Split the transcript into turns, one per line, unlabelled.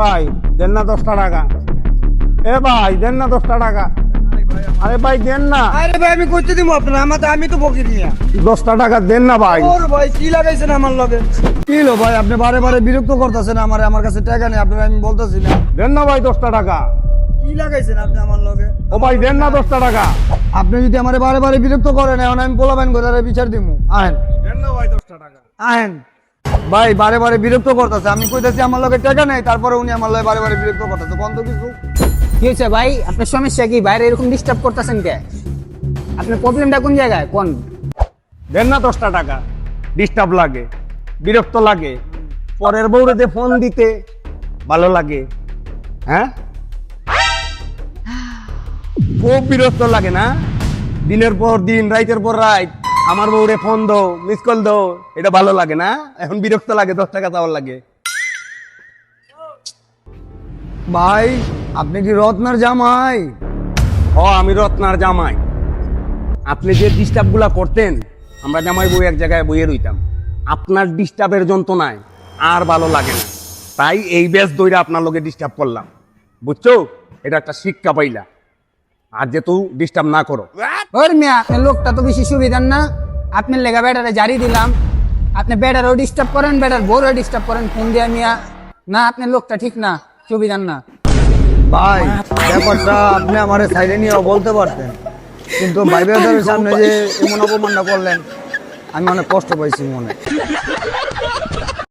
ভাই দেন না 10টা টাকা। এ ভাই দেন না 10টা টাকা। আরে ভাই দেন না।
আরে ভাই আমি কইতে দিব আপনার আমি তো বকি দিয়া
10টা টাকা দেন না ভাই।
ওর ভাই কি লাগাইছেন আমার লগে কি লো ভাই আপনি বারে বারে বিরক্ত করতেছেন আমার কাছে টাকা নেই আপনার আমি বলতেছি না
দেন না ভাই 10টা টাকা।
কি লাগাইছেন আপনি আমার লগে
ও ভাই দেন না 10টা টাকা।
আপনি যদি আমারে বারে বারে বিরক্ত করেন এখন আমি পোলাবেন করে বিচার দিমু আহেন
দেন না ভাই 10টা টাকা।
আহেন ভাই বারে বারে বিরক্ত করতেছে আমি কইতাছি আমার লগে টাকা নেই তারপরে উনি আমার লগে বারে বারে বিরক্ত করতেছে বন্ধ কিছু
কি হয়েছে ভাই আপনার সমস্যা কি বাইরে এরকম ডিস্টার্ব করতেছেন কে আপনার প্রবলেমটা কোন জায়গায় কোন
দেন না 10টা টাকা। ডিস্টার্ব লাগে, বিরক্ত লাগে, পরের বউরে ফোন দিতে ভালো লাগে। হ্যাঁ খুব বিরক্ত লাগে না? দিনের পর দিন রাইতের পর রাইত আমার বউরে ফোন দাও, মিস কল দাও, এটা ভালো লাগে না? এখন বিরক্ত লাগে, 10 টাকা চাওয়ার লাগে।
ভাই আপনি কি রত্নার জামাই
আমি রত্নার জামাই। আপনি যে ডিস্টার্ব গুলা করতেন আমরা জামাই বউ এক জায়গায় বইয়ে রইতাম। আপনার ডিস্টার্বের যন্ত্রণায় আর ভালো লাগে না, তাই এই ব্যাস দইরা আপনার লোকে ডিস্টার্ব করলাম, বুঝছো? এটা একটা শিক্ষা পাইলা, আর যেহেতু ডিস্টার্ব না করো।
ওর মিয়া আপনার লোকটা তো বেশি সুবিধার না আপনার লেগা ব্যাটারে জারি দিলাম আপনি ব্যাটারও ডিস্টার্ব করেন ব্যাটার বউরও ডিস্টার্ব করেন ফোন দিয়া মিয়া না আপনার লোকটা ঠিক না সুবিধার না
ভাই ব্যাপারটা আপনি আমার সাইডে নিয়েও বলতে পারতেন কিন্তু ভাই বেদারের সামনে যে এমন অপমানটা করলেন আমি অনেক কষ্ট পাইছি মনে